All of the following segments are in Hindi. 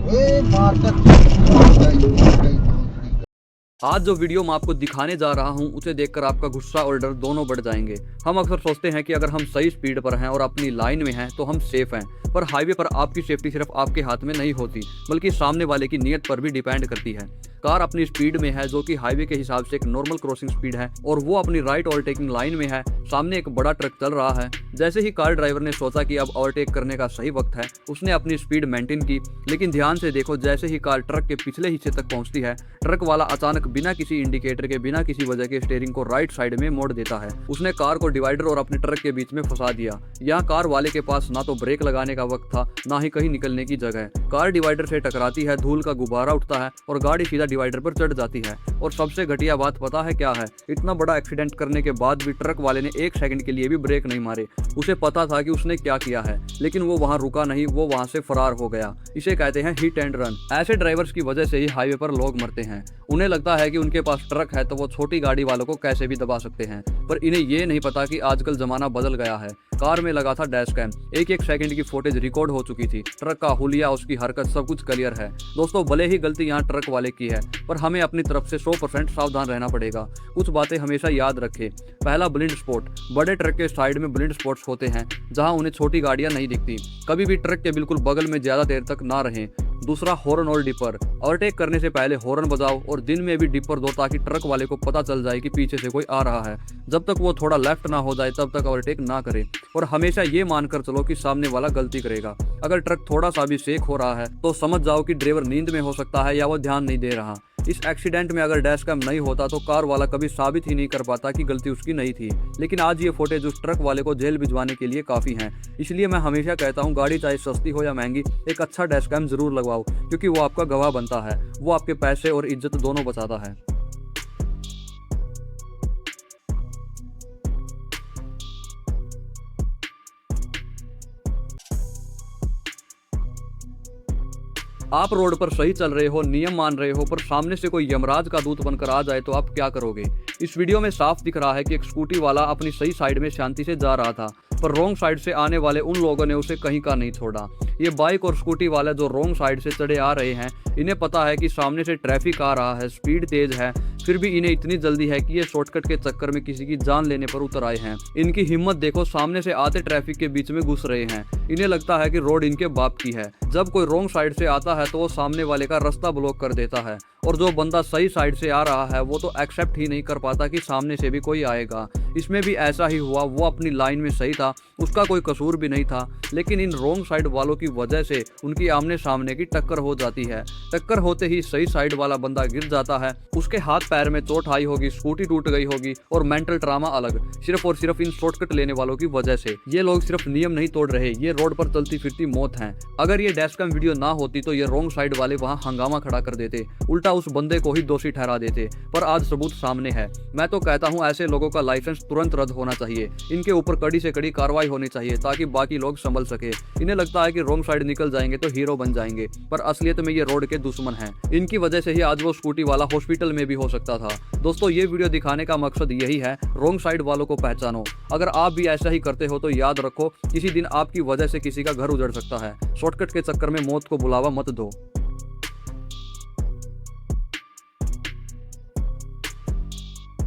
ए मारता भोसड़ी। आज जो वीडियो मैं आपको दिखाने जा रहा हूं उसे देखकर आपका गुस्सा और डर दोनों बढ़ जाएंगे। हम अक्सर सोचते हैं कि अगर हम सही स्पीड पर हैं और अपनी लाइन में हैं तो हम सेफ हैं, पर हाईवे पर आपकी सेफ्टी सिर्फ आपके हाथ में नहीं होती बल्कि सामने वाले की नीयत पर भी डिपेंड करती है। कार अपनी स्पीड में है जो कि हाईवे के हिसाब से एक नॉर्मल क्रॉसिंग स्पीड है और वो अपनी राइट ओवरटेकिंग लाइन में है। सामने एक बड़ा ट्रक चल रहा है। जैसे ही कार ड्राइवर ने सोचा कि अब ओवरटेक करने का सही वक्त है, उसने अपनी स्पीड मेंटेन की। लेकिन ध्यान से देखो, जैसे ही कार ट्रक के पिछले हिस्से तक पहुंचती है, ट्रक वाला अचानक बिना किसी इंडिकेटर के, बिना किसी वजह के स्टीयरिंग को राइट साइड में मोड़ देता है। उसने कार को डिवाइडर और अपने ट्रक के बीच में फंसा दिया। यहाँ कार वाले के पास ना तो ब्रेक लगाने का वक्त था, ना ही कहीं निकलने की जगह। कार डिवाइडर से टकराती है, धूल का गुब्बारा उठता है और गाड़ी सीधा डिवाइडर पर चढ़ जाती है। और सबसे घटिया बात पता है क्या है? इतना बड़ा एक्सीडेंट करने के बाद भी ट्रक वाले ने एक सेकंड के लिए भी ब्रेक नहीं मारे। उसे पता था कि उसने क्या किया है, लेकिन वो वहां रुका नहीं, वो वहां से फरार हो गया। इसे कहते हैं हिट एंड रन। ऐसे ड्राइवर्स की वजह से ही हाईवे पर लोग मरते हैं। उन्हें लगता है कि उनके पास ट्रक है तो वो छोटी गाड़ी वालों को कैसे भी दबा सकते हैं, पर इन्हें ये नहीं पता कि आजकल जमाना बदल गया है। कार में लगा था डैश कैम, एक एक सेकंड की फुटेज रिकॉर्ड हो चुकी थी। ट्रक का हुलिया, उसकी हरकत, सब कुछ क्लियर है। दोस्तों, भले ही गलती यहाँ ट्रक वाले की है, पर हमें अपनी तरफ से 100% सावधान रहना पड़ेगा। कुछ बातें हमेशा याद रखें। पहला, ब्लिंड स्पॉट। बड़े ट्रक के साइड में ब्लिंड स्पॉट्स होते हैं जहां उन्हें छोटी गाड़ियां नहीं दिखती। कभी भी ट्रक के बिल्कुल बगल में ज्यादा देर तक ना रहें। दूसरा, हॉर्न और डिपर। ओवरटेक करने से पहले हॉर्न बजाओ और दिन में भी डिपर दो, ताकि ट्रक वाले को पता चल जाए कि पीछे से कोई आ रहा है। जब तक वो थोड़ा लेफ्ट ना हो जाए तब तक ओवरटेक ना करें। और हमेशा ये मानकर चलो कि सामने वाला गलती करेगा। अगर ट्रक थोड़ा सा भी शेक हो रहा है तो समझ जाओ कि ड्राइवर नींद में हो सकता है या वो ध्यान नहीं दे रहा। इस एक्सीडेंट में अगर डैश कैम नहीं होता तो कार वाला कभी साबित ही नहीं कर पाता कि गलती उसकी नहीं थी। लेकिन आज ये फुटेज उस ट्रक वाले को जेल भिजवाने के लिए काफी है। इसलिए मैं हमेशा कहता हूँ, गाड़ी चाहे सस्ती हो या महंगी, एक अच्छा डैश कैम जरूर लगवाओ, क्योंकि वो आपका गवाह बनता है। वो आपके पैसे और इज्जत दोनों बचाता है। आप रोड पर सही चल रहे हो, नियम मान रहे हो, पर सामने से कोई यमराज का दूत बनकर आ जाए तो आप क्या करोगे? इस वीडियो में साफ दिख रहा है कि एक स्कूटी वाला अपनी सही साइड में शांति से जा रहा था, पर रोंग साइड से आने वाले उन लोगों ने उसे कहीं का नहीं छोड़ा। ये बाइक और स्कूटी वाले जो रोंग साइड से चढ़े आ रहे हैं, इन्हें पता है कि सामने से ट्रैफिक आ रहा है, स्पीड तेज है, फिर भी इन्हें इतनी जल्दी है कि ये शॉर्टकट के चक्कर में किसी की जान लेने पर उतर आए हैं। इनकी हिम्मत देखो, सामने से आते ट्रैफिक के बीच में घुस रहे हैं। इन्हें लगता है कि रोड इनके बाप की है। जब कोई रोंग साइड से आता है तो वो सामने वाले का रास्ता ब्लॉक कर देता है, और जो बंदा सही साइड से आ रहा है वो तो एक्सेप्ट ही नहीं कर पाता कि सामने से भी कोई आएगा। इसमें भी ऐसा ही हुआ। वो अपनी लाइन में सही था, उसका कोई कसूर भी नहीं था, लेकिन इन रोंग साइड वालों की वजह से उनकी आमने सामने की टक्कर हो जाती है। टक्कर होते ही सही साइड वाला बंदा गिर जाता है, उसके हाथ पैर में चोट आई होगी, स्कूटी टूट गई होगी, और मेंटल ट्रामा अलग, सिर्फ और सिर्फ इन शॉर्टकट लेने वालों की वजह से। ये लोग सिर्फ नियम नहीं तोड़ रहे, ये रोड पर चलती फिरती मौत है। अगर ये डैश कैम वीडियो ना होती तो ये रोंग साइड वाले वहां हंगामा खड़ा कर देते, उल्टा उस बंदे को ही दोषी ठहरा देते। पर आज सबूत सामने है। मैं तो कहता हूं, ऐसे लोगों का लाइसेंस तुरंत रद्द होना चाहिए। इनके ऊपर कड़ी से कड़ी कार्रवाई होनी चाहिए, ताकि बाकी लोग संभल सके। इन्हें लगता है कि रोंग साइड निकल जाएंगे तो हीरो बन जाएंगे, पर असलियत में ये रोड के दुश्मन हैं। इनकी वजह से ही आज वो स्कूटी वाला हॉस्पिटल में भी हो सकता था। दोस्तों, ये वीडियो दिखाने का मकसद यही है, रोंग साइड वालों को पहचानो। अगर आप भी ऐसा ही करते हो तो याद रखो, किसी दिन आपकी वजह से किसी का घर उजड़ सकता है। शॉर्टकट के चक्कर में मौत को बुलावा मत दो।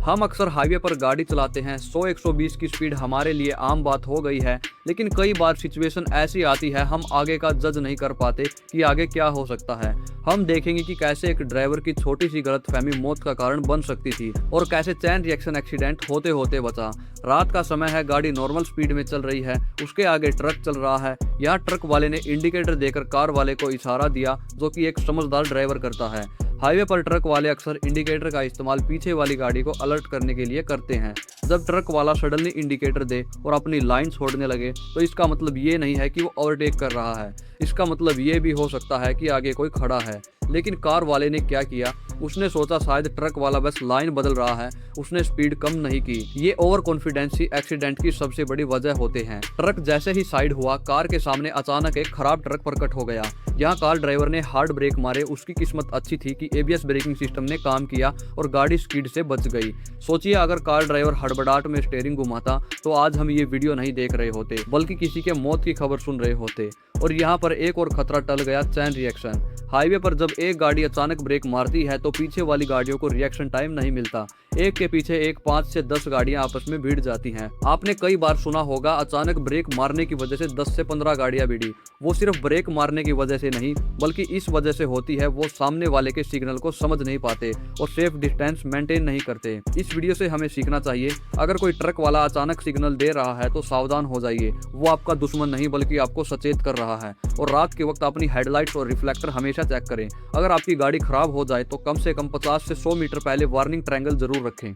हम अक्सर हाईवे पर गाड़ी चलाते हैं, 100-120 की स्पीड हमारे लिए आम बात हो गई है। लेकिन कई बार सिचुएशन ऐसी आती है, हम आगे का जज नहीं कर पाते कि आगे क्या हो सकता है। हम देखेंगे कि कैसे एक ड्राइवर की छोटी सी गलतफहमी मौत का कारण बन सकती थी, और कैसे चैन रिएक्शन एक्सीडेंट होते होते बचा। रात का समय है, गाड़ी नॉर्मल स्पीड में चल रही है, उसके आगे ट्रक चल रहा है। यहाँ ट्रक वाले ने इंडिकेटर देकर कार वाले को इशारा दिया, जो कि एक समझदार ड्राइवर करता है। हाईवे पर ट्रक वाले अक्सर इंडिकेटर का इस्तेमाल पीछे वाली गाड़ी को अलर्ट करने के लिए करते हैं। जब ट्रक वाला सडनली इंडिकेटर दे और अपनी लाइन छोड़ने लगे तो इसका मतलब ये नहीं है कि वो ओवरटेक कर रहा है। इसका मतलब ये भी हो सकता है कि आगे कोई खड़ा है। लेकिन कार वाले ने क्या किया, उसने सोचा शायद ट्रक वाला बस लाइन बदल रहा है, उसने स्पीड कम नहीं की। ये ओवर कॉन्फिडेंस ही एक्सीडेंट की सबसे बड़ी वजह होते हैं। ट्रक जैसे ही साइड हुआ, कार के सामने अचानक एक खराब ट्रक प्रकट हो गया। यहाँ कार ड्राइवर ने हार्ड ब्रेक मारे। उसकी किस्मत अच्छी थी कि एबीएस ब्रेकिंग सिस्टम ने काम किया और गाड़ी स्पीड से बच गई। सोचिए, अगर कार ड्राइवर हड़बड़ाहट में स्टीयरिंग घुमाता तो आज हम ये वीडियो नहीं देख रहे होते, बल्कि किसी के मौत की खबर सुन रहे होते। और यहाँ पर एक और खतरा टल गया, चैन रिएक्शन। हाईवे पर जब एक गाड़ी अचानक ब्रेक मारती है तो पीछे वाली गाड़ियों को रिएक्शन टाइम नहीं मिलता। एक के पीछे एक 5 से 10 गाड़ियां आपस में भिड़ जाती हैं। आपने कई बार सुना होगा अचानक ब्रेक मारने की वजह से 10 से 15 गाड़ियां भिड़ी। वो सिर्फ ब्रेक मारने की वजह से नहीं बल्कि इस वजह से होती है वो सामने वाले के सिग्नल को समझ नहीं पाते और सेफ डिस्टेंस मेंटेन नहीं करते। इस वीडियो से हमें सीखना चाहिए, अगर कोई ट्रक वाला अचानक सिग्नल दे रहा है तो सावधान हो जाइए। वो आपका दुश्मन नहीं बल्कि आपको सचेत कर रहा है। और रात के वक्त अपनी हेडलाइट्स और रिफ्लेक्टर हमेशा चेक करें। अगर आपकी गाड़ी खराब हो जाए तो कम से कम 50 से 100 मीटर पहले वार्निंग ट्रायंगल जरूर रखें।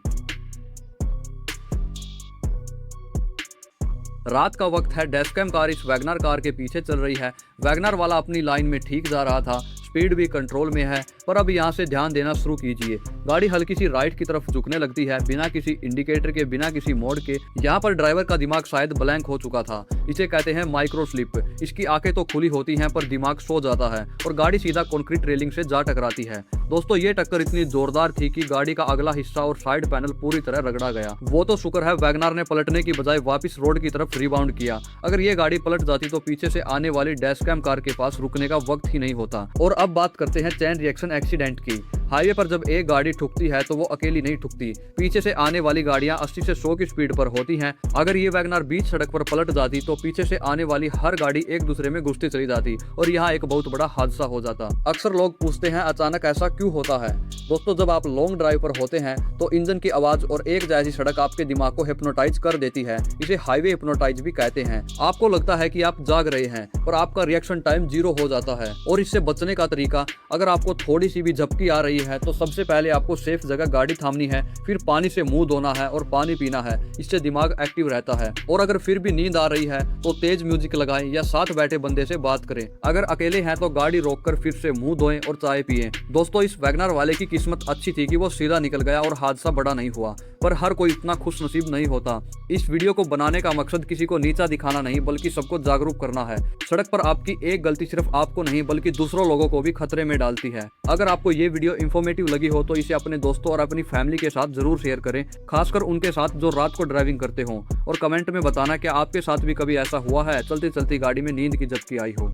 रात का वक्त है, डैशकैम कार इस वैगनर कार के पीछे चल रही है। वैगनर वाला अपनी लाइन में ठीक जा रहा था, स्पीड भी कंट्रोल में है, पर अब यहाँ से ध्यान देना शुरू कीजिए। गाड़ी हल्की सी राइट की तरफ झुकने लगती है, बिना किसी इंडिकेटर के, बिना किसी मोड के। यहाँ पर ड्राइवर का दिमाग शायद ब्लैंक हो चुका था। इसे कहते हैं माइक्रो स्लिप। इसकी आंखें तो खुली होती हैं पर दिमाग सो जाता है और गाड़ी सीधा कंक्रीट रेलिंग से जा टकराती है। दोस्तों ये टक्कर इतनी जोरदार थी कि गाड़ी का अगला हिस्सा और साइड पैनल पूरी तरह रगड़ा गया। वो तो शुक्र है वैगनर ने पलटने की बजाय वापस रोड की तरफ रिबाउंड किया। अगर ये गाड़ी पलट जाती तो पीछे से आने वाली डैशकैम कार के पास रुकने का वक्त ही नहीं होता। और अब बात करते हैं चैन रिएक्शन एक्सीडेंट की। हाईवे पर जब एक गाड़ी ठुकती है तो वो अकेली नहीं ठुकती, पीछे से आने वाली गाड़ियां 80 से 100 की स्पीड पर होती हैं। अगर ये वैगनर बीच सड़क पर पलट जाती तो पीछे से आने वाली हर गाड़ी एक दूसरे में घुसती चली जाती और यहाँ एक बहुत बड़ा हादसा हो जाता। अक्सर लोग पूछते हैं अचानक ऐसा क्यों होता है। दोस्तों जब आप लॉन्ग ड्राइव पर होते हैं तो इंजन की आवाज और एक जैसी सड़क आपके दिमाग को हिप्नोटाइज कर देती है। इसे हाईवे हिप्नोटाइज भी कहते हैं। आपको लगता है कि आप जाग रहे हैं पर आपका रिएक्शन टाइम 0 हो जाता है। और इससे बचने का तरीका, अगर आपको थोड़ी सी भी झपकी आ रही है तो सबसे पहले आपको सेफ जगह गाड़ी थामनी है, फिर पानी से मुंह धोना है और पानी पीना है। इससे दिमाग एक्टिव रहता है। और अगर फिर भी नींद आ रही है तो तेज म्यूजिक लगाएं या साथ बैठे बंदे से बात करें। अगर अकेले हैं तो गाड़ी रोककर फिर से मुंह धोएं और चाय पिएं। दोस्तों इस वैगनर वाले की किस्मत अच्छी थी कि वो सीधा निकल गया और हादसा बड़ा नहीं हुआ, पर हर कोई इतना खुश नसीब नहीं होता। इस वीडियो को बनाने का मकसद किसी को नीचा दिखाना नहीं बल्कि सबको जागरूक करना है। सड़क पर आपकी एक गलती सिर्फ आपको नहीं बल्कि दूसरों लोगों को भी खतरे में डालती है। अगर आपको ये वीडियो इंफॉर्मेटिव लगी हो तो इसे अपने दोस्तों और अपनी फैमिली के साथ जरूर शेयर करें, खासकर उनके साथ जो रात को ड्राइविंग करते हों। और कमेंट में बताना कि आपके साथ भी कभी ऐसा हुआ है, चलती चलती गाड़ी में नींद की झपकी आई हो।